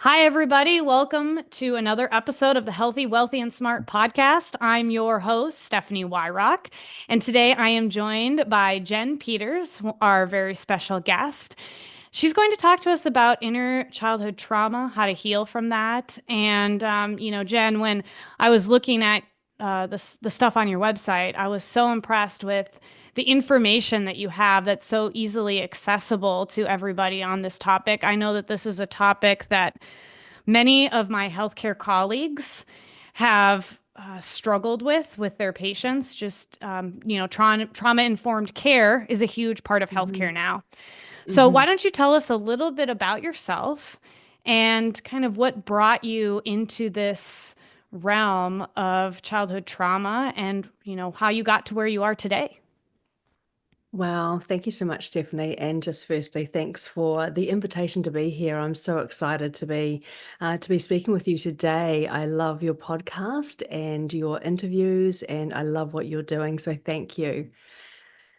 Hi, everybody. Welcome to another episode of the Healthy, Wealthy, and Smart podcast. I'm your host, Stephanie Weyrauch, and today I am joined by Jen Peters, our very special guest. She's going to talk to us about inner childhood trauma, how to heal from that. And, Jen, when I was looking at the stuff on your website, I was so impressed with the information that you have that's so easily accessible to everybody on this topic. I know that this is a topic that many of my healthcare colleagues have struggled with their patients. Just trauma informed care is a huge part of healthcare hmm now. So why hmm don't you tell us a little bit about yourself and kind of what brought you into this realm of childhood trauma and how you got to where you are today? Wow, thank you so much, Stephanie. And just firstly, thanks for the invitation to be here. I'm so excited to be speaking with you today. I love your podcast and your interviews, and I love what you're doing. So thank you.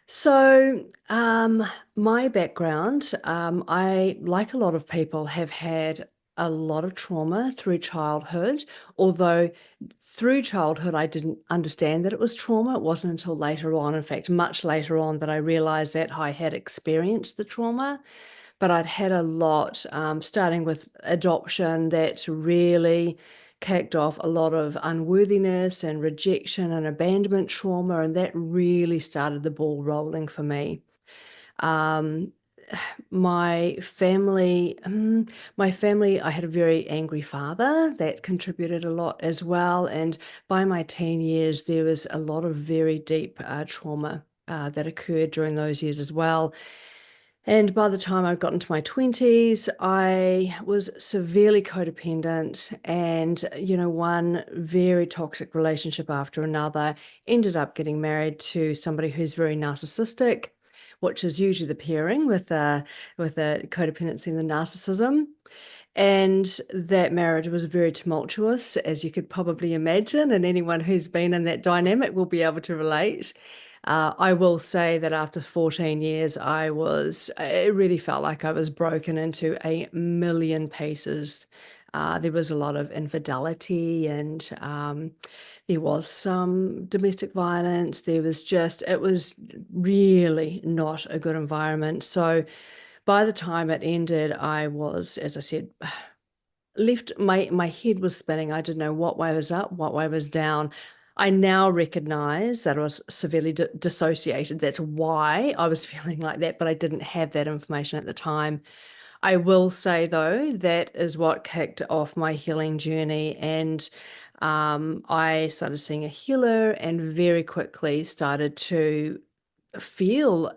So, my background, I, like a lot of people, have had a lot of trauma through childhood. Although through childhood, I didn't understand that it was trauma. It wasn't until later on, in fact, much later on, that I realized that I had experienced the trauma. But I'd had a lot, starting with adoption, that really kicked off a lot of unworthiness and rejection and abandonment trauma, and that really started the ball rolling for me. Um, my family, I had a very angry father that contributed a lot as well. And by my teen years, there was a lot of very deep trauma that occurred during those years as well. And by the time I got into my 20s, I was severely codependent and, one very toxic relationship after another. Ended up getting married to somebody who's very narcissistic, which is usually the pairing with the codependency and the narcissism. And that marriage was very tumultuous, as you could probably imagine, and anyone who's been in that dynamic will be able to relate. I will say that after 14 years, it really felt like I was broken into a million pieces. There was a lot of infidelity and there was some domestic violence. It was really not a good environment. So by the time it ended, I was, as I said, left my head was spinning. I didn't know what way was up, what way was down. I now recognize that I was severely dissociated. That's why I was feeling like that, but I didn't have that information at the time. I will say, though, that is what kicked off my healing journey. And I started seeing a healer and very quickly started to feel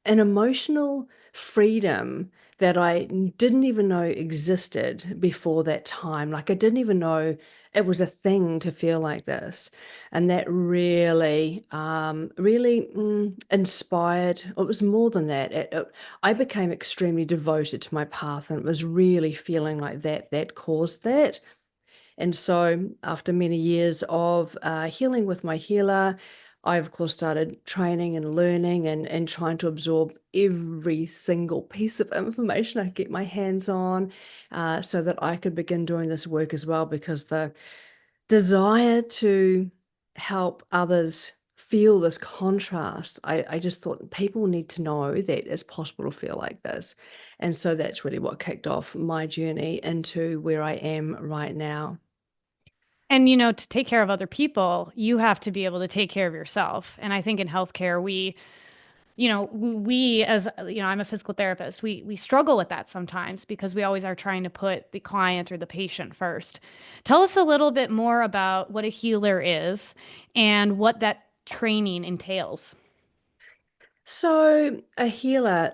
an emotional freedom that I didn't even know existed before that time. Like I didn't even know it was a thing to feel like this. And that really inspired. It was more than that. I became extremely devoted to my path, and it was really feeling like that caused that. And so, after many years of healing with my healer, I, of course, started training and learning and trying to absorb every single piece of information I could get my hands on so that I could begin doing this work as well. Because the desire to help others feel this contrast, I just thought people need to know that it's possible to feel like this. And so that's really what kicked off my journey into where I am right now. And to take care of other people, you have to be able to take care of yourself. And I think in healthcare, we as I'm a physical therapist, we struggle with that sometimes because we always are trying to put the client or the patient first. Tell us a little bit more about what a healer is and what that training entails. So, a healer.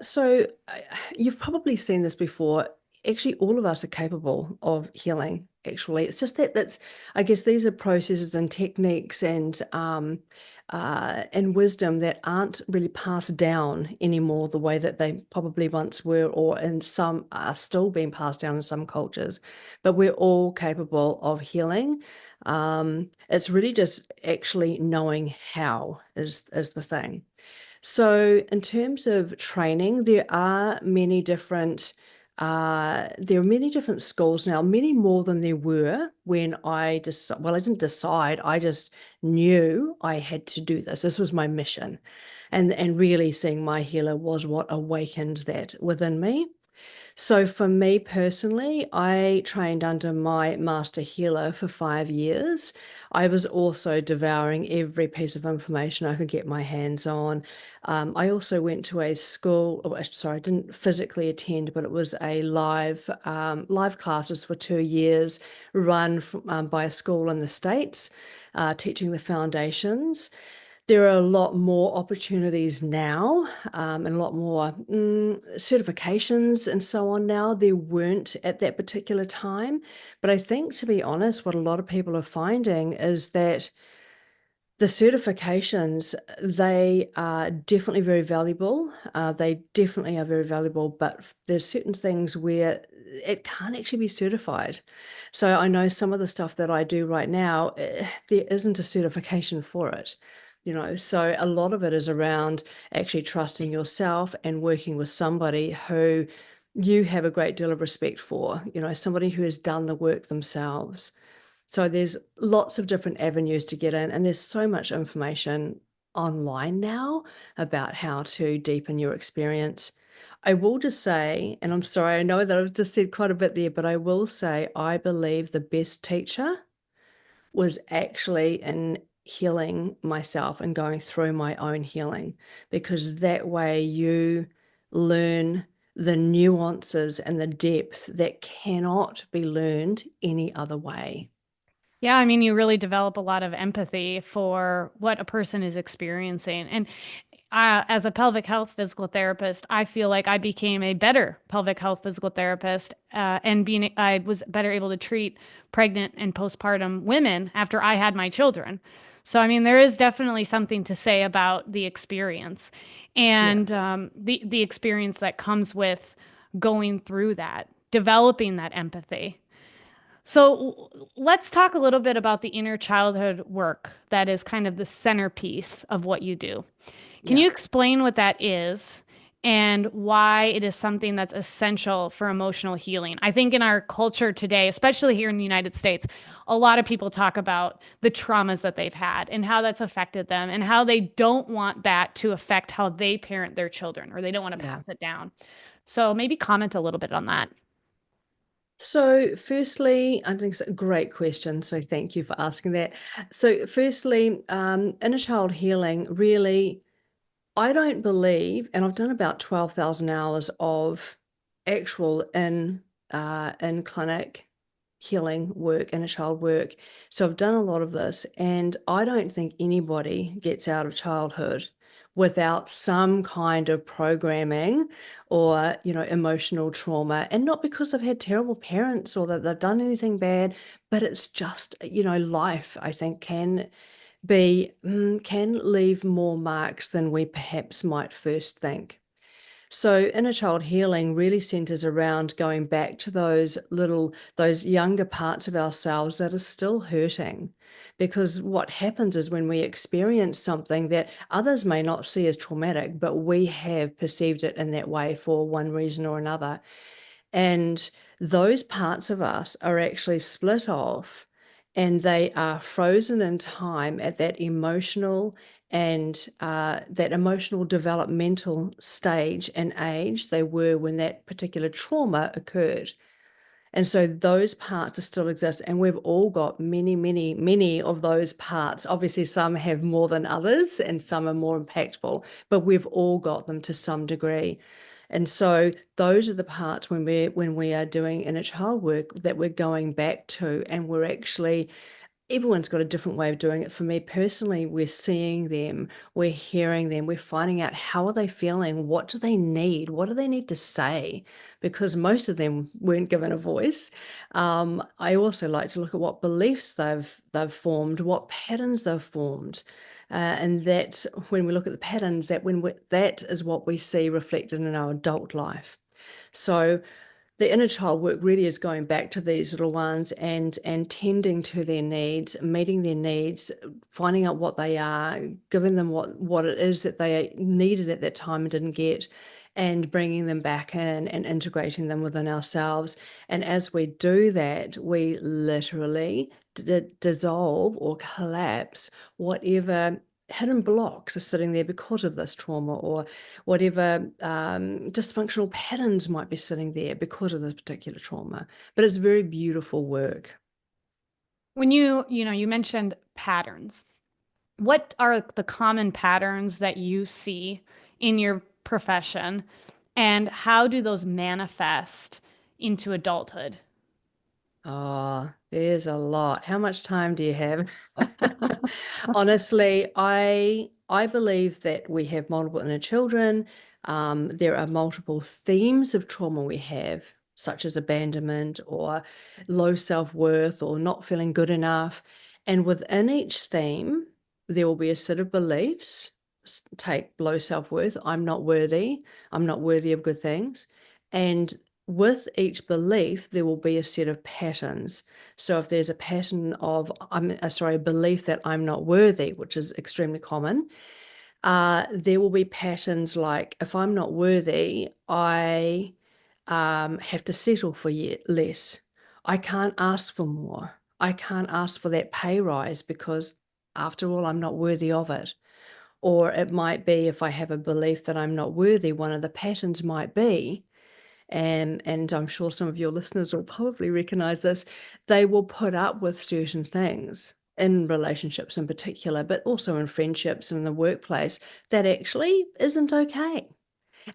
You've probably seen this before. Actually, all of us are capable of healing. Actually, it's just that I guess these are processes and techniques and wisdom that aren't really passed down anymore the way that they probably once were, or in some are still being passed down in some cultures. But we're all capable of healing. It's really just actually knowing how is the thing. So, in terms of training, there are many different There are many different schools now, many more than there were when I just, well, I didn't decide, I just knew I had to do this. This was my mission. And really seeing my healer was what awakened that within me. So for me personally, I trained under my master healer for 5 years. I was also devouring every piece of information I could get my hands on. I also went to a school, oh, sorry, I didn't physically attend, but it was a live classes for 2 years run by a school in the States, teaching the foundations. There are a lot more opportunities now, and a lot more certifications and so on now. There weren't at that particular time. But I think, to be honest, what a lot of people are finding is that the certifications, they are definitely very valuable. They definitely are very valuable, but there's certain things where it can't actually be certified. So I know some of the stuff that I do right now, there isn't a certification for it. So a lot of it is around actually trusting yourself and working with somebody who you have a great deal of respect for, somebody who has done the work themselves. So there's lots of different avenues to get in, and there's so much information online now about how to deepen your experience. I will just say, and I'm sorry, I know that I've just said quite a bit there, but I will say I believe the best teacher was actually in healing myself and going through my own healing, because that way you learn the nuances and the depth that cannot be learned any other way. Yeah, I mean, you really develop a lot of empathy for what a person is experiencing. And as a pelvic health physical therapist, I feel like I became a better pelvic health physical therapist, and I was better able to treat pregnant and postpartum women after I had my children. So, I mean, there is definitely something to say about the experience Yeah. and the experience that comes with going through that, developing that empathy. So let's talk a little bit about the inner childhood work that is kind of the centerpiece of what you do. Can Yeah. you explain what that is and why it is something that's essential for emotional healing? I think in our culture today, especially here in the United States, a lot of people talk about the traumas that they've had and how that's affected them and how they don't want that to affect how they parent their children, or they don't want to Yeah. pass it down. So maybe comment a little bit on that. So, firstly, I think it's a great question. So, thank you for asking that. So, firstly, inner child healing really, I don't believe, and I've done about 12,000 hours of actual in clinic healing work, inner child work. So I've done a lot of this, and I don't think anybody gets out of childhood without some kind of programming or, emotional trauma. And not because they've had terrible parents or that they've done anything bad, but it's just, life, I think, can leave more marks than we perhaps might first think. So inner child healing really centers around going back to those younger parts of ourselves that are still hurting. Because what happens is when we experience something that others may not see as traumatic, but we have perceived it in that way for one reason or another, and those parts of us are actually split off, and they are frozen in time at that emotional developmental stage and age they were when that particular trauma occurred. And so those parts are still exist, and we've all got many, many, many of those parts. Obviously, some have more than others, and some are more impactful, but we've all got them to some degree. And so those are the parts when we are doing inner child work that we're going back to, and we're actually everyone's got a different way of doing it. For me personally, we're seeing them, we're hearing them, we're finding out how are they feeling, what do they need, what do they need to say, because most of them weren't given a voice. I also like to look at what beliefs they've formed, what patterns they've formed. And that when we look at the patterns, that is what we see reflected in our adult life. So the inner child work really is going back to these little ones and tending to their needs, meeting their needs, finding out what they are, giving them what it is that they needed at that time and didn't get, and bringing them back in and integrating them within ourselves. And as we do that, we literally dissolve or collapse whatever hidden blocks are sitting there because of this trauma, or whatever dysfunctional patterns might be sitting there because of this particular trauma. But it's very beautiful work. When you mentioned patterns. What are the common patterns that you see in your profession, and how do those manifest into adulthood? Oh, there's a lot. How much time do you have? Honestly, I believe that we have multiple inner children. There are multiple themes of trauma we have, such as abandonment or low self-worth or not feeling good enough. And within each theme, there will be a set of beliefs. Take low self-worth, I'm not worthy. I'm not worthy of good things. And with each belief, there will be a set of patterns. So if there's a pattern of, a belief that I'm not worthy, which is extremely common, there will be patterns like, if I'm not worthy, I have to settle for less. I can't ask for more. I can't ask for that pay rise because, after all, I'm not worthy of it. Or it might be, if I have a belief that I'm not worthy, one of the patterns might be, and I'm sure some of your listeners will probably recognize this, they will put up with certain things in relationships in particular, but also in friendships and in the workplace, that actually isn't okay.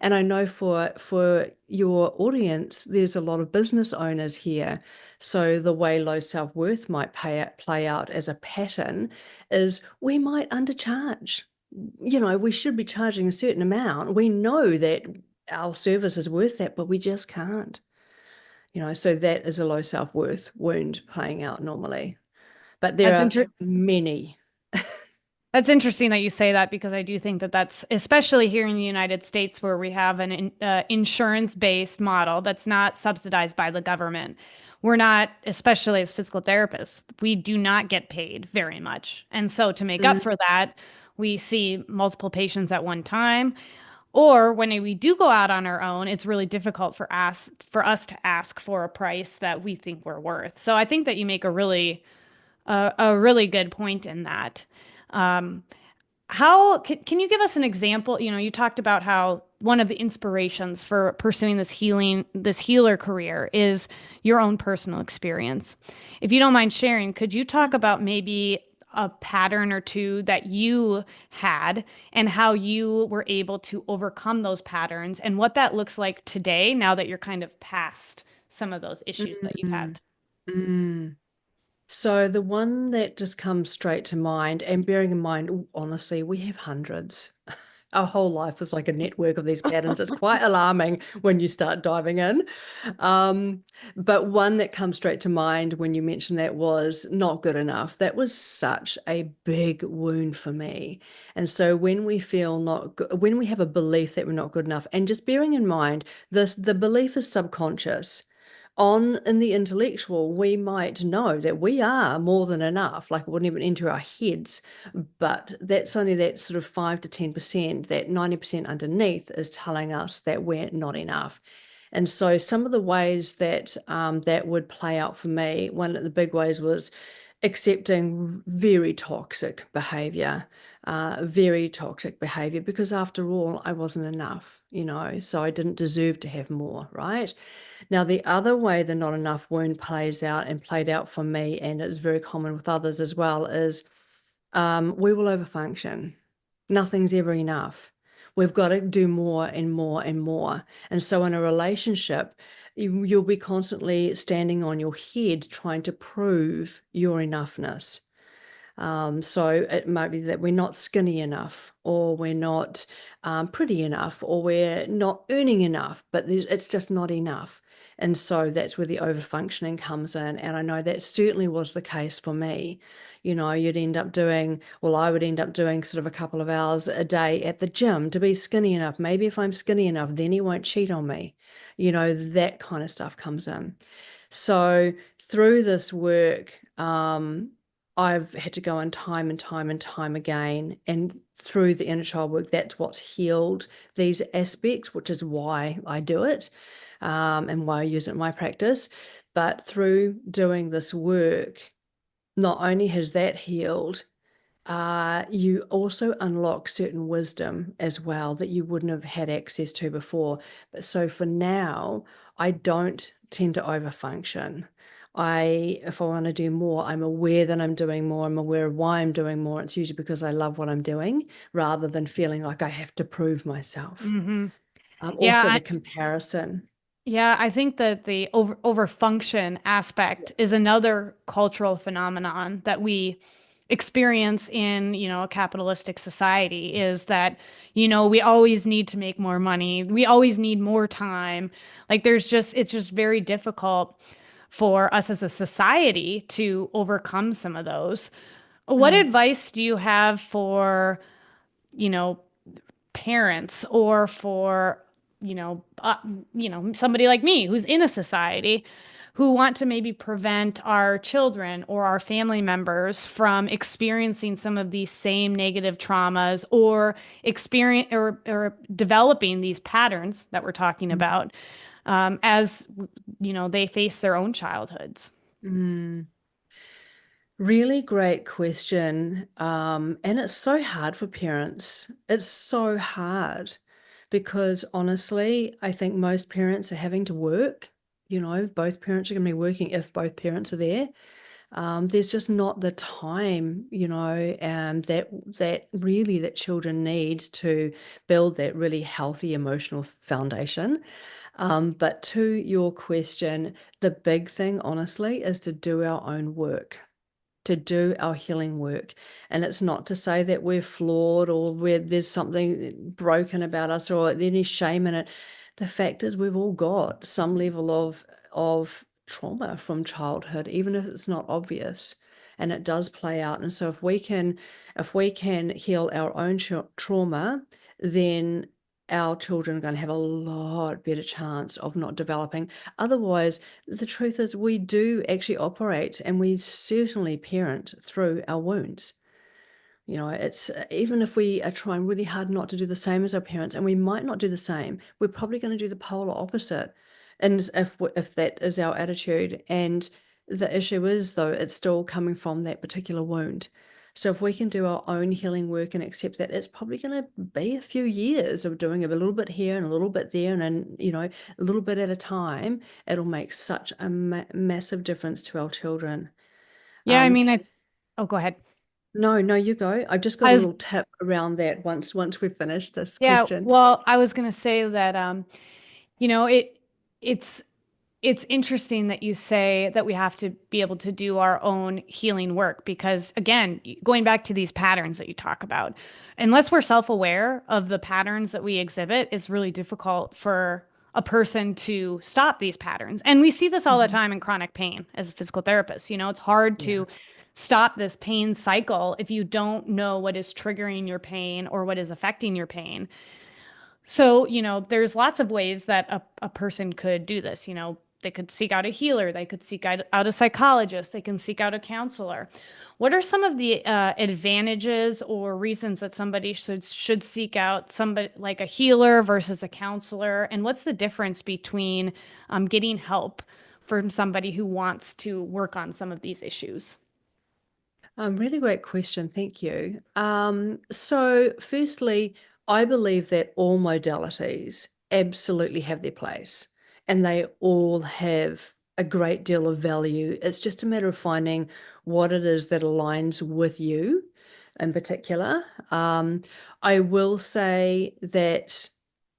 And I know for your audience, there's a lot of business owners here. So the way low self-worth might play out as a pattern is, we might undercharge. We should be charging a certain amount. We know that our service is worth that, but we just can't. So that is a low self-worth wound playing out normally. But there That's are inter many. That's interesting that you say that, because I do think that that's, especially here in the United States, where we have an insurance-based model that's not subsidized by the government. We're not, especially as physical therapists, we do not get paid very much. And so to make up Mm, for that, we see multiple patients at one time. Or when we do go out on our own, it's really difficult for us to ask for a price that we think we're worth. So I think that you make a really good point in that. Um, how can you give us an example? You talked about how one of the inspirations for pursuing this healer career is your own personal experience. If you don't mind sharing, could you talk about maybe a pattern or two that you had, and how you were able to overcome those patterns, and what that looks like today now that you're kind of past some of those issues that you've mm, had? mm. So the one that just comes straight to mind, and bearing in mind, honestly, we have hundreds. Our whole life is like a network of these patterns. It's quite alarming when you start diving in. Um, but one that comes straight to mind when you mentioned that was not good enough. That was such a big wound for me. And so when we feel not good, when we have a belief that we're not good enough, and just bearing in mind this, the belief is subconscious. In the intellectual, we might know that we are more than enough, like it wouldn't even enter our heads, but that's only that sort of 5 to 10%. That 90% underneath is telling us that we're not enough. And so some of the ways that that would play out for me, one of the big ways was accepting very toxic behavior, because after all, I wasn't enough, so I didn't deserve to have more, right? Now, the other way the not enough wound plays out, and played out for me, and it's very common with others as well, is we will overfunction. Nothing's ever enough. We've got to do more and more and more. And so in a relationship, you'll be constantly standing on your head trying to prove your enoughness. So it might be that we're not skinny enough, or we're not pretty enough, or we're not earning enough, but it's just not enough. And so that's where the overfunctioning comes in. And I know that certainly was the case for me. You'd end up doing, well, I would end up doing sort of a couple of hours a day at the gym to be skinny enough. Maybe if I'm skinny enough, then he won't cheat on me. That kind of stuff comes in. So through this work, I've had to go in time and time and time again. And through the inner child work, that's what's healed these aspects, which is why I do it, and why I use it in my practice. But through doing this work, not only has that healed, you also unlock certain wisdom as well that you wouldn't have had access to before. But so for now, I don't tend to overfunction. If I want to do more, I'm aware that I'm doing more. I'm aware of why I'm doing more. It's usually because I love what I'm doing rather than feeling like I have to prove myself. Hmm. Also, Yeah, the comparison. yeah, I think that the overfunction aspect is another cultural phenomenon that we experience in, a capitalistic society is that, we always need to make more money. We always need more time. Like it's just very difficult for us as a society to overcome some of those. What Mm, advice do you have for, you know, parents or for somebody like me who's in a society who want to maybe prevent our children or our family members from experiencing some of these same negative traumas or experience or developing these patterns that we're talking mm, about as they face their own childhoods. mm. Really great question. And it's so hard for parents. It's so hard because honestly, I think most parents are having to work. Both parents are going to be working if both parents are there. There's just not the time, that children need to build that really healthy emotional foundation. But to your question, the big thing, honestly, is to do our own work, to do our healing work. And it's not to say that we're flawed or there's something broken about us or any shame in it. The fact is we've all got some level of trauma from childhood, even if it's not obvious. And it does play out. And so if we can heal our own trauma, then our children are going to have a lot better chance of not developing. Otherwise, the truth is we do actually operate and we certainly parent through our wounds. It's even if we are trying really hard not to do the same as our parents, and we might not do the same, we're probably going to do the polar opposite. And if that is our attitude, and the issue is though, it's still coming from that particular wound. So if we can do our own healing work and accept that it's probably going to be a few years of doing a little bit here and a little bit there, and then a little bit at a time, it'll make such a massive difference to our children. Yeah, I Um, mean, oh, go ahead. no, no, you go. I've just got I a was little tip around that once we've finished this Yeah, question. well, I was going to say that you know, it it's it's interesting that you say that we have to be able to do our own healing work because again, going back to these patterns that you talk about, unless we're self-aware of the patterns that we exhibit, it's really difficult for a person to stop these patterns. And we see this all the Mhm. time in chronic pain as a physical therapist. It's hard Yeah. to stop this pain cycle if you don't know what is triggering your pain or what is affecting your pain. So, there's lots of ways that a person could do this. They could seek out a healer, they could seek out a psychologist, they can seek out a counselor. What are some of the advantages or reasons that somebody should seek out somebody like a healer versus a counselor? And what's the difference between getting help from somebody who wants to work on some of these issues? Really great question. Thank you. So, firstly, I believe that all modalities absolutely have their place and they all have a great deal of value. It's just a matter of finding what it is that aligns with you in particular. I will say that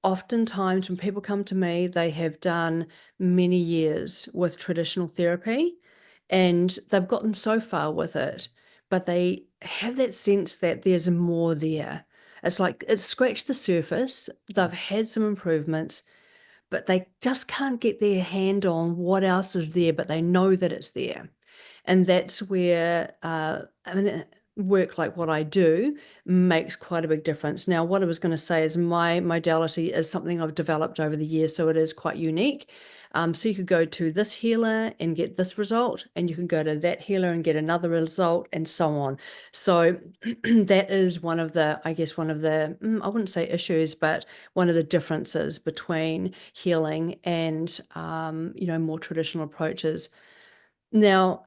oftentimes when people come to me, they have done many years with traditional therapy and they've gotten so far with it, but they have that sense that there's more there. It's like it's scratched the surface. They've had some improvements, but they just can't get their hand on what else is there, but they know that it's there. And that's where, I mean, work like what I do makes quite a big difference. Now, what I was going to say is my modality is something I've developed over the years, so it is quite unique. So you could go to this healer and get this result, and you can go to that healer and get another result, and so on. So that is one of the, I guess, one of the, I wouldn't say issues, but one of the differences between healing and, more traditional approaches. Now,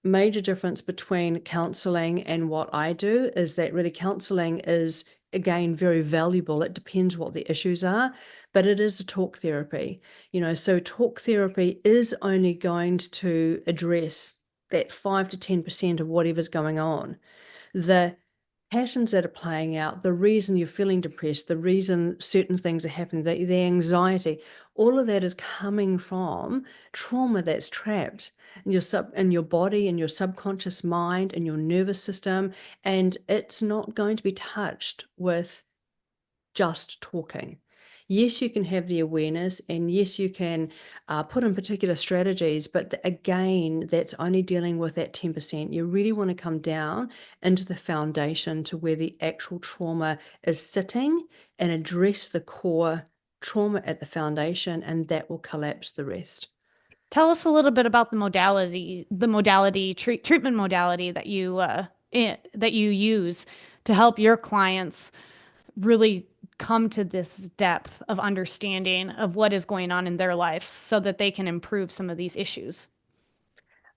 major difference between counseling and what I do is that really counseling is, again, very valuable. It depends what the issues are, but it is a talk therapy. So talk therapy is only going to address that 5 to 10% of whatever's going on. The patterns that are playing out, the reason you're feeling depressed, the reason certain things are happening, the anxiety, all of that is coming from trauma that's trapped in your body, in your subconscious mind, in your nervous system, and it's not going to be touched with just talking. Yes, you can have the awareness, and yes, you can put in particular strategies, but again, that's only dealing with that 10%. You really want to come down into the foundation to where the actual trauma is sitting and address the core trauma at the foundation, and that will collapse the rest. Tell us a little bit about the treatment modality that you use to help your clients really come to this depth of understanding of what is going on in their life so that they can improve some of these issues.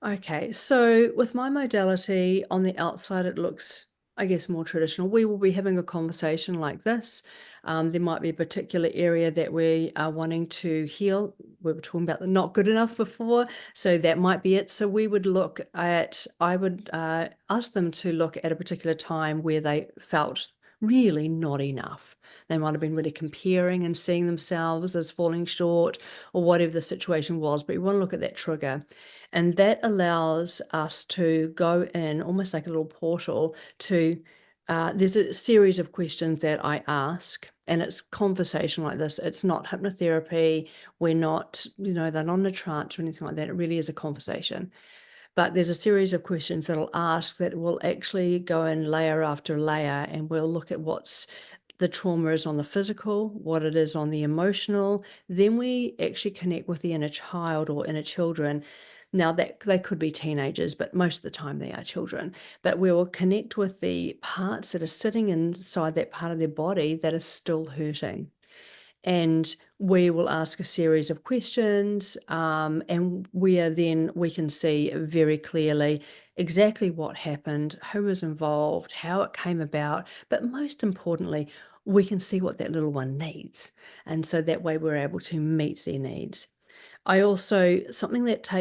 Okay, so with my modality on the outside, it looks, I guess, more traditional. We will be having a conversation like this. There might be a particular area that we are wanting to heal. We were talking about the not good enough before, so that might be it. So I would ask them to look at a particular time where they felt really not enough. They might have been really comparing and seeing themselves as falling short or whatever the situation was, but you want to look at that trigger. And that allows us to go in almost like a little portal to, there's a series of questions that I ask, and it's conversation like this. It's not hypnotherapy. We're not, they're not in a trance or anything like that. It really is a conversation. But there's a series of questions that I'll ask that will actually go in layer after layer, and we'll look at what's the trauma is on the physical, what it is on the emotional. Then we actually connect with the inner child or inner children. Now that they could be teenagers, but most of the time they are children. But we will connect with the parts that are sitting inside that part of their body that is still hurting. And we will ask a series of questions, and we can see very clearly exactly what happened, who was involved, how it came about, but most importantly, we can see what that little one needs. And so that way we're able to meet their needs. I also, something that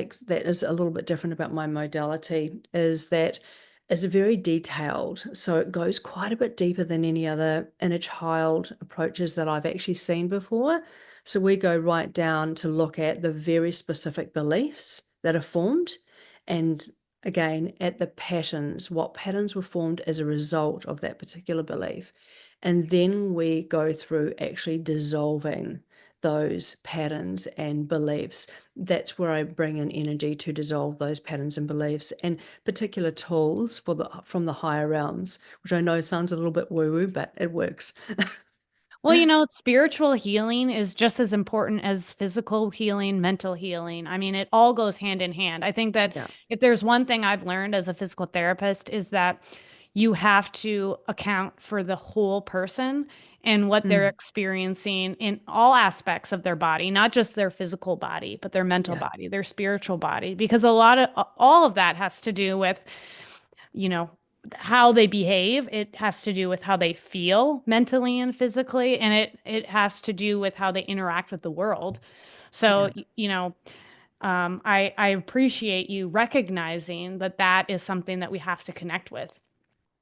is a little bit different about my modality is that it's very detailed. So it goes quite a bit deeper than any other inner child approaches that I've actually seen before. So we go right down to look at the very specific beliefs that are formed, and again at the patterns, what patterns were formed as a result of that particular belief. And then we go through actually dissolving those patterns and beliefs. That's where I bring in energy to dissolve those patterns and beliefs, and particular tools from the higher realms, which I know sounds a little bit woo-woo, but it works. Well, spiritual healing is just as important as physical healing, mental healing. I mean, it all goes hand in hand. I think that Yeah. if there's one thing I've learned as a physical therapist is that you have to account for the whole person and what they're Mm, experiencing in all aspects of their body, not just their physical body, but their mental yeah. body, their spiritual body, because a lot of all of that has to do with you know, how they behave. It has to do with how they feel mentally and physically, and it has to do with how they interact with the world. So, Yeah. I appreciate you recognizing that that is something that we have to connect with.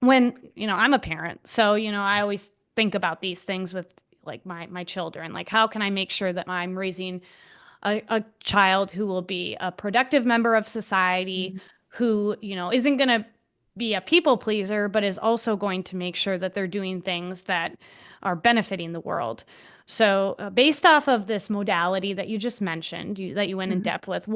When, I'm a parent, so, I always think about these things with like my children. Like, how can I make sure that I'm raising a child who will be a productive member of society, Mhm. who, isn't going to be a people pleaser, but is also going to make sure that they're doing things that are benefiting the world. So, based off of this modality that you just mentioned, that you went in Mhm. depth with,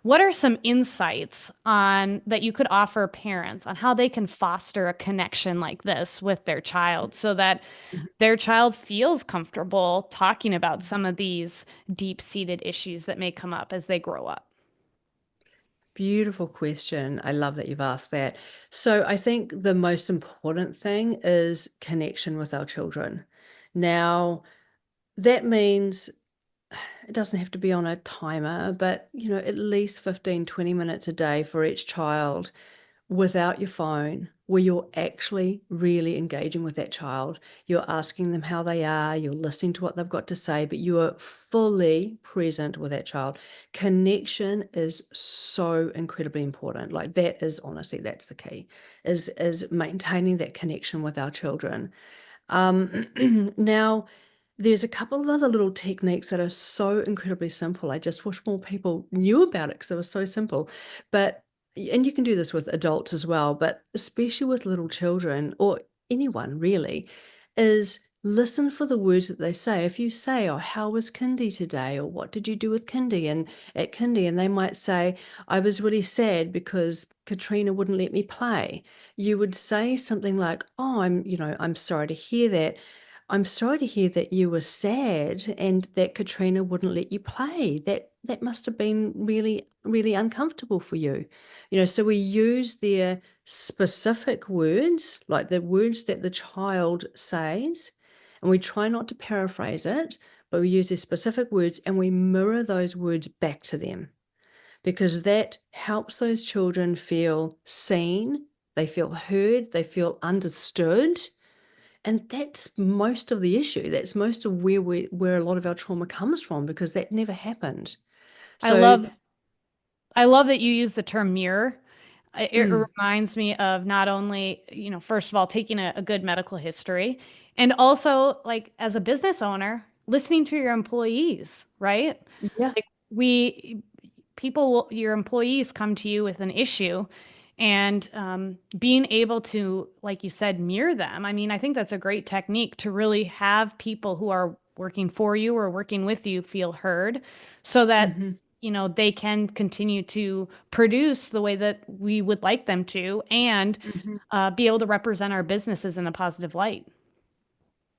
what are some insights on that you could offer parents on how they can foster a connection like this with their child so that Mhm. their child feels comfortable talking about Mhm. some of these deep-seated issues that may come up as they grow up? Beautiful question. I love that you've asked that. So, I think the most important thing is connection with our children. Now, that means it doesn't have to be on a timer, but at least 15, 20 minutes a day for each child without your phone, where you're actually really engaging with that child. You're asking them how they are, you're listening to what they've got to say, but you are fully present with that child. Connection is so incredibly important. Like that is honestly, that's the key, is maintaining that connection with our children. Now, there's a couple of other little techniques that are so incredibly simple. I just wish more people knew about it because they were so simple. But and you can do this with adults as well, but especially with little children or anyone really, is listen for the words that they say. If you say, "Oh, how was kindy today?" or "What did you do with kindy?" and at kindy, and they might say, "I was really sad because Katrina wouldn't let me play." You would say something like, "Oh, I'm sorry to hear that. I'm sorry to hear that you were sad and that Katrina wouldn't let you play. That must have been really, really uncomfortable for you." So we use their specific words, like the words that the child says, and we try not to paraphrase it, but we use their specific words and we mirror those words back to them because that helps those children feel seen, they feel heard, they feel understood, and that's most of the issue. That's most of where a lot of our trauma comes from because that never happened. I So, love I love that you use the term mirror. It mm, reminds me of not only, first of all, taking a good medical history and also like as a business owner, listening to your employees, right? yeah. Like your employees come to you with an issue and being able to, like you said, mirror them. I mean, I think that's a great technique to really have people who are working for you or working with you feel heard so that, Mhm. they can continue to produce the way that we would like them to and Mhm. be able to represent our businesses in a positive light.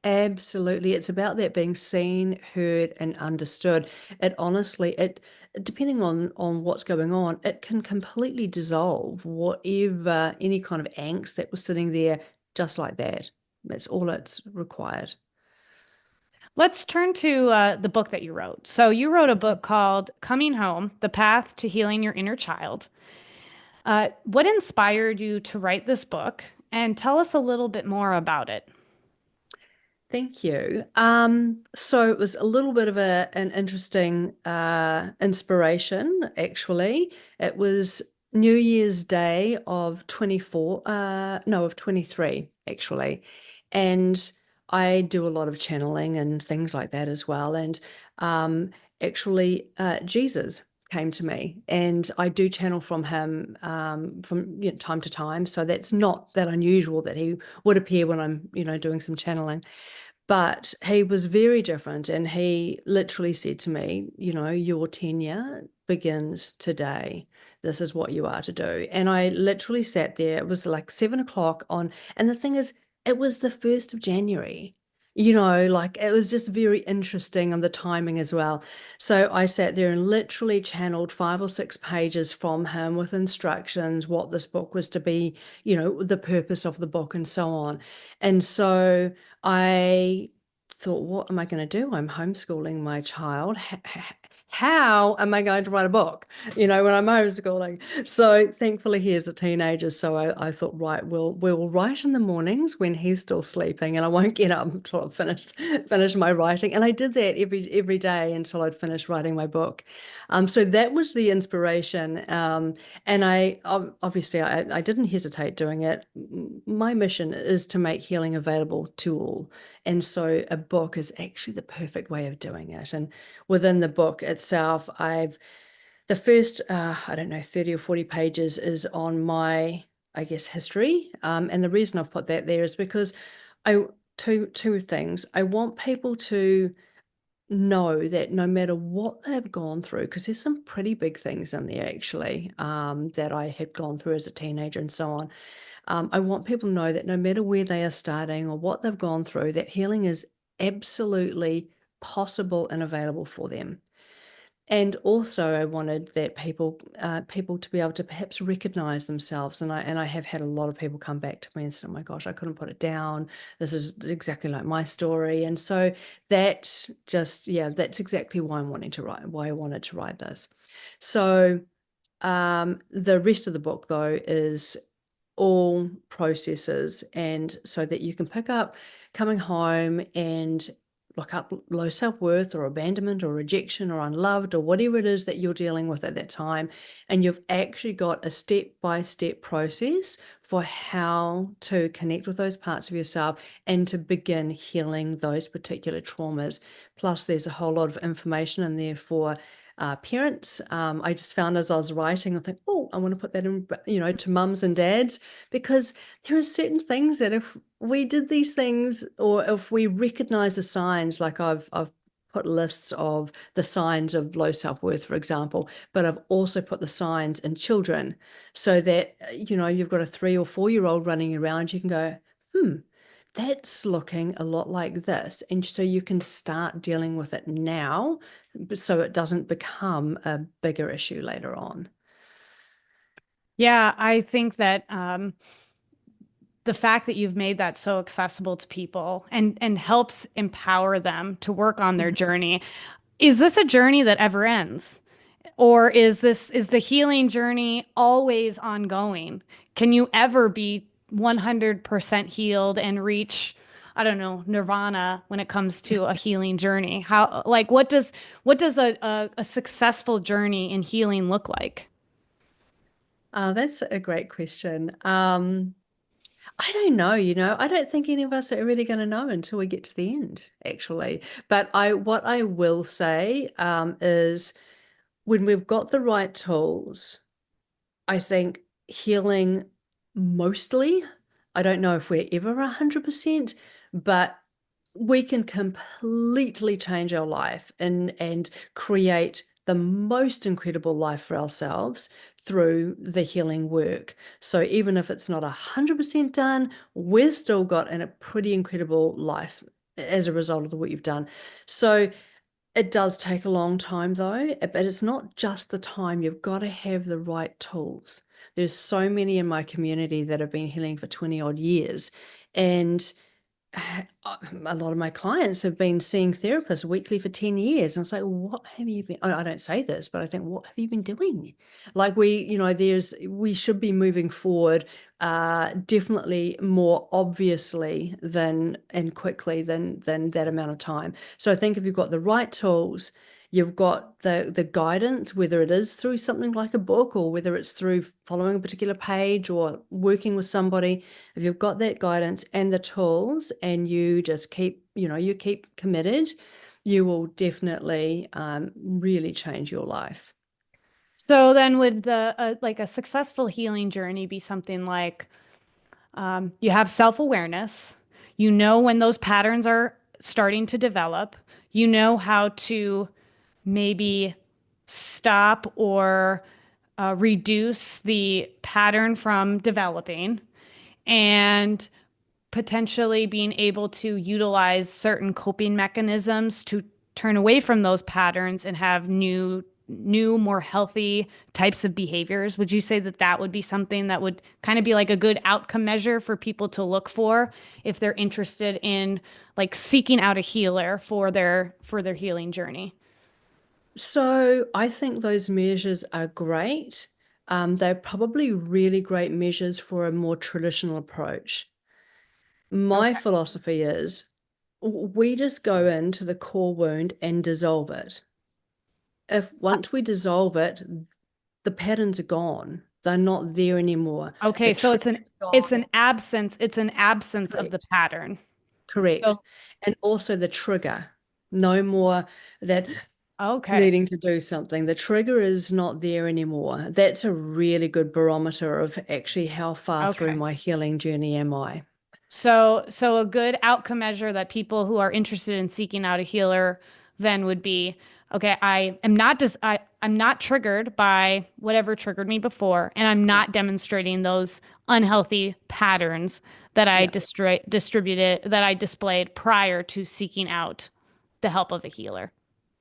Absolutely. It's about that being seen, heard, and understood. It honestly, depending on what's going on, it can completely dissolve whatever any kind of angst that was sitting there just like that. That's all it's required. Let's turn to the book that you wrote. So, you wrote a book called Coming Home: The Path to Healing Your Inner Child. What inspired you to write this book? And tell us a little bit more about it. Thank you. So it was a little bit of an interesting inspiration, actually. It was New Year's Day of 24, no, of 23, actually. And I do a lot of channeling and things like that as well. And actually, Jesus came to me, and I do channel from him from time to time. So that's not that unusual that he would appear when I'm, doing some channeling. But he was very different, and he literally said to me, "Your tenure begins today. This is what you are to do." And I literally sat there. It was like 7 o'clock and the thing is, it was the 1st of January. Like it was just very interesting on the timing as well. So I sat there and literally channeled 5 or 6 pages from him with instructions, what this book was to be, the purpose of the book, and so on. And so I thought, what am I going to do? I'm homeschooling my child. How am I going to write a book, when I'm homeschooling? So thankfully he is a teenager. So I thought, right, we'll write in the mornings when he's still sleeping and I won't get up until I've finished my writing. And I did that every day until I'd finished writing my book. So that was the inspiration. And obviously I didn't hesitate doing it. My mission is to make healing available to all. And so a book is actually the perfect way of doing it. And within the book itself, the first, I don't know, 30 or 40 pages is on my I guess, history. And the reason I've put that there is because I two things. I want people to know that no matter what they've gone through, because there's some pretty big things in there actually, that I had gone through as a teenager and so on. I want people to know that no matter where they are starting or what they've gone through, that healing is absolutely possible and available for them. And also, I wanted that people to be able to perhaps recognize themselves. And I have had a lot of people come back to me and say, "Oh my gosh, I couldn't put it down. This is exactly like my story." And so that just, yeah, that's exactly why I wanted to write this. So the rest of the book, though, is all processes, and so that you can pick up coming home and look up low self-worth or abandonment or rejection or unloved or whatever it is that you're dealing with at that time, and you've actually got a step-by-step process for how to connect with those parts of yourself and to begin healing those particular traumas. Plus there's a whole lot of information in there for parents. I just found as I was writing, I think, oh, I want to put that in, to mums and dads, because there are certain things that if we did these things, or if we recognize the signs, like I've put lists of the signs of low self-worth, for example, but I've also put the signs in children, so that, you've got a 3 or 4 year old running around, you can go, that's looking a lot like this. And so you can start dealing with it now so it doesn't become a bigger issue later on. Yeah, I think that the fact that you've made that so accessible to people and helps empower them to work on their Mhm. journey. Is this a journey that ever ends? Or is the healing journey always ongoing? Can you ever be 100% healed and reach, I don't know, nirvana when it comes to a healing journey? How, like, what does a successful journey in healing look like? That's a great question. I don't know, I don't think any of us are really going to know until we get to the end, actually. But what I will say, is when we've got the right tools, I think healing mostly, I don't know if we're ever 100%, but we can completely change our life and create the most incredible life for ourselves through the healing work. So even if it's not 100% done, we've still got a pretty incredible life as a result of the work you've done. So it does take a long time though, but it's not just the time. You've got to have the right tools. There's so many in my community that have been healing for 20 odd years. And a lot of my clients have been seeing therapists weekly for 10 years. And it's like, what have you been? I don't say this, but I think, what have you been doing? Like we should be moving forward, definitely more obviously than and quickly than that amount of time. So I think if you've got the right tools, you've got the guidance, whether it is through something like a book or whether it's through following a particular page or working with somebody. If you've got that guidance and the tools and you just keep committed, you will definitely really change your life. So then would the like a successful healing journey be something like you have self-awareness, you know when those patterns are starting to develop, you know how to maybe stop or reduce the pattern from developing, and potentially being able to utilize certain coping mechanisms to turn away from those patterns and have more healthy types of behaviors. Would you say that that would be something that would kind of be like a good outcome measure for people to look for if they're interested in like seeking out a healer for their healing journey? So I think those measures are great. They're probably really great measures for a more traditional approach. My Okay. philosophy is we just go into the core wound and dissolve it. If once we dissolve it, the patterns are gone. They're not there anymore. The Okay, so trigger's it's an gone. absence of the Correct. pattern. Correct. So And also the trigger. No more that. Okay. needing to do something. The trigger is not there anymore. That's a really good barometer of actually how far through Okay. my healing journey am I. So a good outcome measure that people who are interested in seeking out a healer then would be, okay, I'm not triggered by whatever triggered me before, and I'm Yeah, not demonstrating those unhealthy patterns that yeah. I displayed prior to seeking out the help of a healer.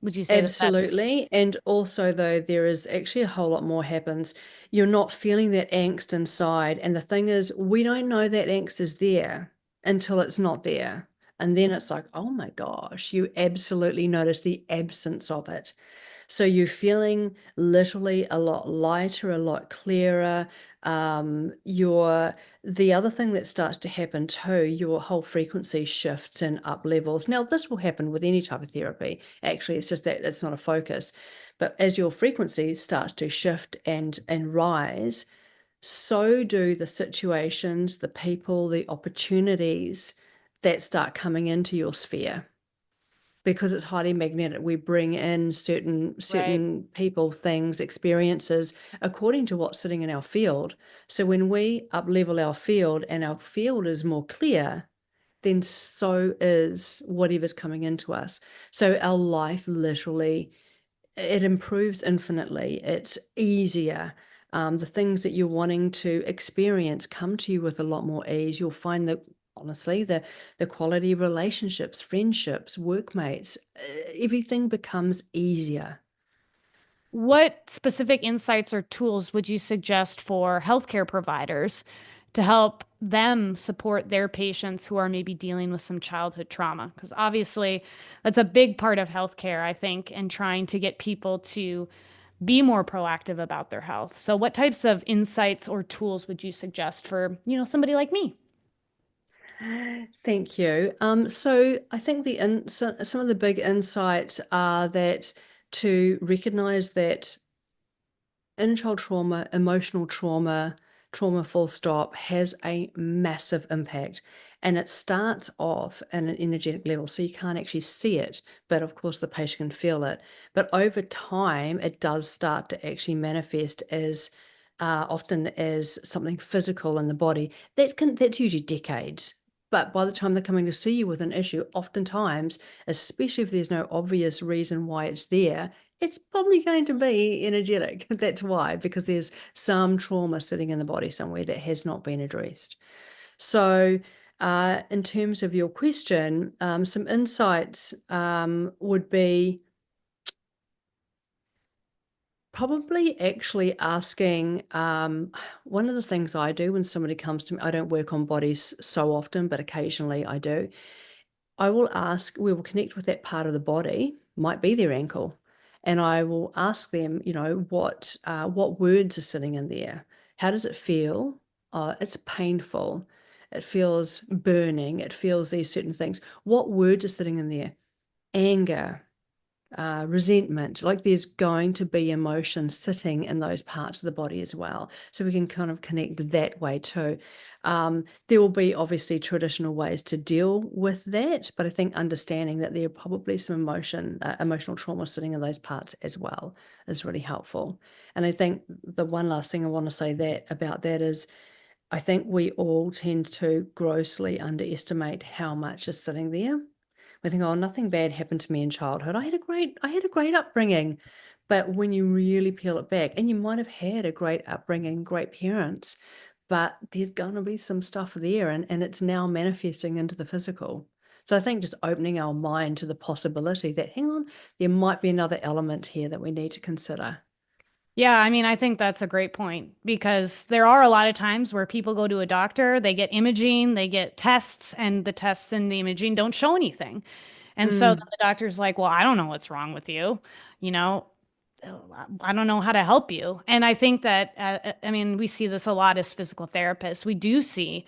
Would you say that that's Absolutely. And also, though, there is actually a whole lot more happens. You're not feeling that angst inside. And the thing is, we don't know that angst is there until it's not there. And then it's like, oh my gosh, you absolutely notice the absence of it. So you're feeling literally a lot lighter, a lot clearer. Your The other thing that starts to happen too, your whole frequency shifts and up levels. Now, this will happen with any type of therapy. Actually, it's just that it's not a focus. But as your frequency starts to shift and rise, so do the situations, the people, the opportunities that start coming into your sphere because it's highly magnetic. We bring in certain right? certain people, things, experiences according to what's sitting in our field. So when we up level our field and our field is more clear, then so is whatever's coming into us. So our life literally, it improves infinitely. It's easier. The things that you're wanting to experience come to you with a lot more ease. You'll find that honestly, the quality of relationships, friendships, workmates, everything becomes easier. What specific insights or tools would you suggest for healthcare providers to help them support their patients who are maybe dealing with some childhood trauma? Because obviously, that's a big part of healthcare, I think, and trying to get people to be more proactive about their health. So, what types of insights or tools would you suggest for, somebody like me? Thank you. So I think some of the big insights are that to recognize that inner child trauma, emotional trauma, trauma full stop has a massive impact. And it starts off at an energetic level. So you can't actually see it, but of course the patient can feel it. But over time, it does start to actually manifest as often as something physical in the body. That's usually decades. But by the time they're coming to see you with an issue, oftentimes, especially if there's no obvious reason why it's there, it's probably going to be energetic. That's why, because there's some trauma sitting in the body somewhere that has not been addressed. So, in terms of your question, some insights would be probably actually asking. One of the things I do when somebody comes to me, I don't work on bodies so often, but occasionally I do. I will ask, we will connect with that part of the body, might be their ankle, and I will ask them, what words are sitting in there? How does it feel? It's painful. It feels burning. It feels these certain things. What words are sitting in there? Anger, resentment, like there's going to be emotion sitting in those parts of the body as well. So we can kind of connect that way too. There will be obviously traditional ways to deal with that, but I think understanding that there are probably some emotional trauma sitting in those parts as well is really helpful. And I think the one last thing I want to say that about that is I think we all tend to grossly underestimate how much is sitting there. We think, "Oh, nothing bad happened to me in childhood. I had a great upbringing." But when you really peel it back, and you might have had a great upbringing, great parents, but there's gonna be some stuff there and it's now manifesting into the physical. So I think just opening our mind to the possibility that, hang on, there might be another element here that we need to consider. Yeah, I mean, I think that's a great point because there are a lot of times where people go to a doctor, they get imaging, they get tests, and the tests and the imaging don't show anything. And so then Mm, the doctor's like, well, I don't know what's wrong with you. You know, I don't know how to help you. And I think that, I mean, we see this a lot as physical therapists. We do see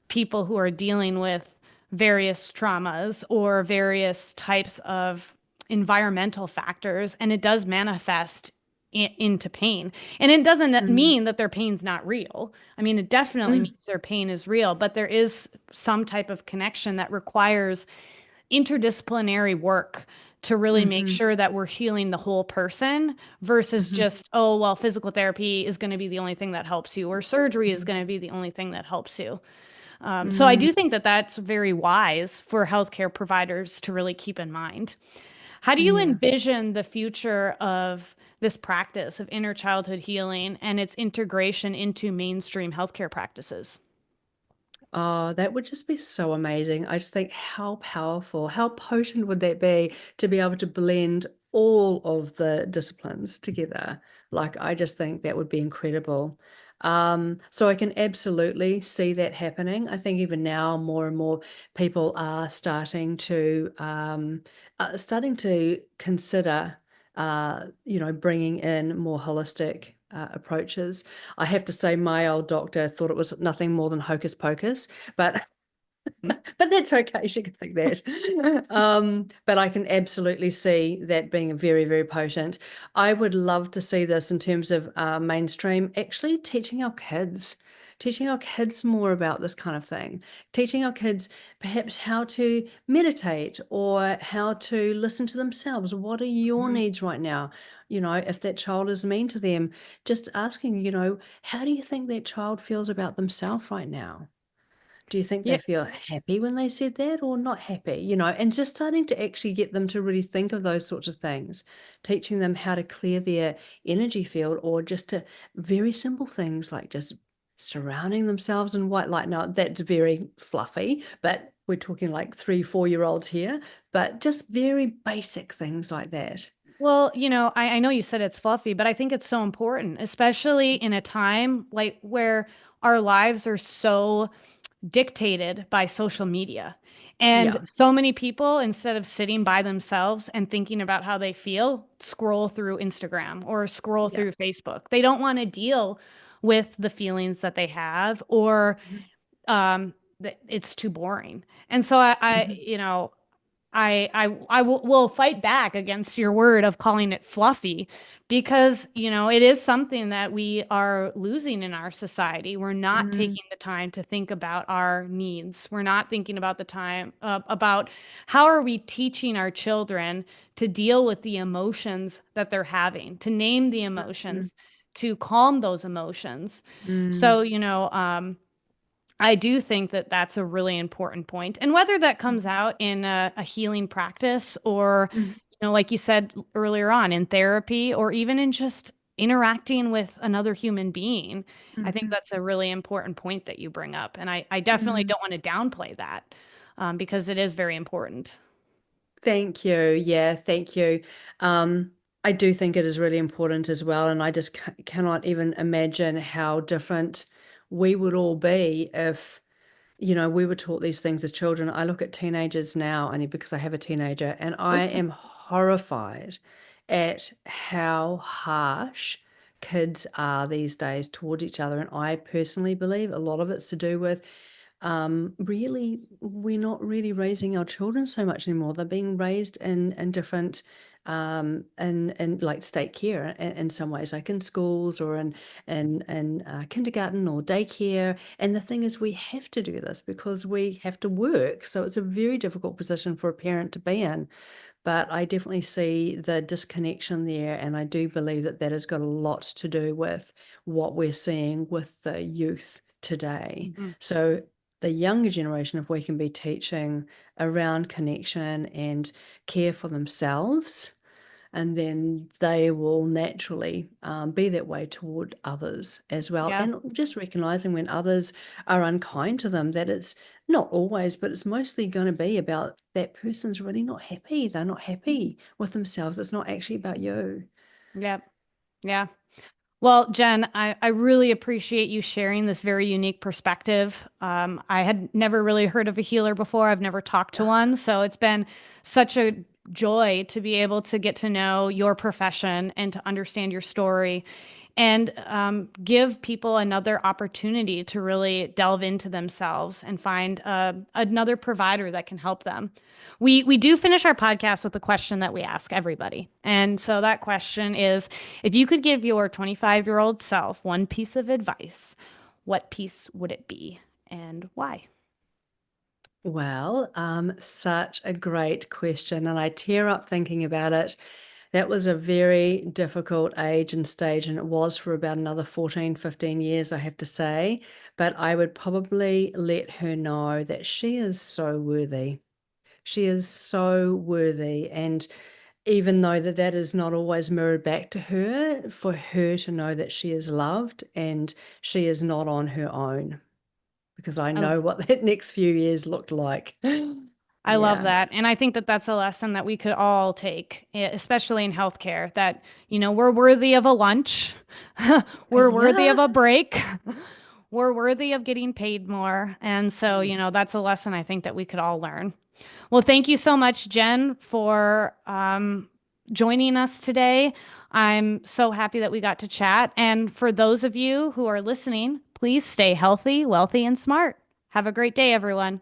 people who are dealing with various traumas or various types of environmental factors, and it does manifest into pain. And it doesn't mm, mean that their pain's not real. I mean, it definitely mm. means their pain is real, but there is some type of connection that requires interdisciplinary work to really make Mm-hmm. sure that we're healing the whole person versus Mm-hmm. just, oh, well, physical therapy is going to be the only thing that helps you, or surgery is Mm-hmm. going to be the only thing that helps you. So I Mm, do think that that's very wise for healthcare providers to really keep in mind. How do you yeah. envision the future of this practice of inner childhood healing and its integration into mainstream healthcare practices? Oh, that would just be so amazing. I just think how powerful, how potent would that be to be able to blend all of the disciplines together? Like, I just think that would be incredible. So I can absolutely see that happening. I think even now more and more people are starting to consider, bringing in more holistic approaches. I have to say, my old doctor thought it was nothing more than hocus pocus, but but that's okay. She can think that. But I can absolutely see that being very, very potent. I would love to see this in terms of mainstream, actually teaching our kids more about this kind of thing, teaching our kids perhaps how to meditate or how to listen to themselves. What are your Mhm. needs right now? If that child is mean to them, just asking, how do you think that child feels about themselves right now? Do you think they Yeah. feel happy when they said that or not happy? And just starting to actually get them to really think of those sorts of things, teaching them how to clear their energy field or just to very simple things like just surrounding themselves in white light. Now, that's very fluffy, but we're talking like 3, 4 year olds here, but just very basic things like that. Well, I know you said it's fluffy, but I think it's so important, especially in a time like where our lives are so dictated by social media. And Yeah. so many people, instead of sitting by themselves and thinking about how they feel, scroll through Instagram or scroll Yeah. through Facebook. They don't want to deal with the feelings that they have, or Mhm. it's too boring. And so Mhm. I will fight back against your word of calling it fluffy because, it is something that we are losing in our society. We're not Mhm. taking the time to think about our needs. We're not thinking about the time about how are we teaching our children to deal with the emotions that they're having, to name the Mhm. emotions, to calm those emotions. Mm. So, I do think that that's a really important point. And whether that comes Mhm. out in a healing practice or, Mhm. like you said earlier on, in therapy or even in just interacting with another human being, I think Mhm. that's a really important point that you bring up. And I definitely Mhm. don't want to downplay that because it is very important. Thank you. Yeah, thank you. Um, I do think it is really important as well, and I just cannot even imagine how different we would all be if, we were taught these things as children. I look at teenagers now, only because I have a teenager, and I am horrified at how harsh kids are these days towards each other. And I personally believe a lot of it's to do with really, we're not really raising our children so much anymore. They're being raised in different in like state care in some ways, like in schools or in kindergarten or daycare. And the thing is, we have to do this because we have to work. So it's a very difficult position for a parent to be in. But I definitely see the disconnection there, and I do believe that that has got a lot to do with what we're seeing with the youth today. Mhm. So the younger generation, if we can be teaching around connection and care for themselves, and then they will naturally be that way toward others as well. Yeah. And just recognizing when others are unkind to them, that it's not always, but it's mostly going to be about that person's really not happy. They're not happy with themselves. It's not actually about you. Yeah. Yeah. Well, Jen, I really appreciate you sharing this very unique perspective. I had never really heard of a healer before. I've never talked to one. So it's been such a joy to be able to get to know your profession and to understand your story and give people another opportunity to really delve into themselves and find another provider that can help them. We do finish our podcast with a question that we ask everybody. And so that question is, if you could give your 25-year-old self one piece of advice, what piece would it be and why? Well, such a great question, and I tear up thinking about it. That was a very difficult age and stage, and it was for about another 14, 15 years, I have to say. But I would probably let her know that she is so worthy. She is so worthy. And even though that is not always mirrored back to her, for her to know that she is loved and she is not on her own, because I I, know what that next few years looked like. I love Yeah. that. And I think that that's a lesson that we could all take, especially in healthcare, that, we're worthy of a lunch. We're worthy of Yeah. a break. We're worthy of getting paid more. And so, Mm. that's a lesson I think that we could all learn. Well, thank you so much, Jen, for joining us today. I'm so happy that we got to chat. And for those of you who are listening, please stay healthy, wealthy, and smart. Have a great day, everyone.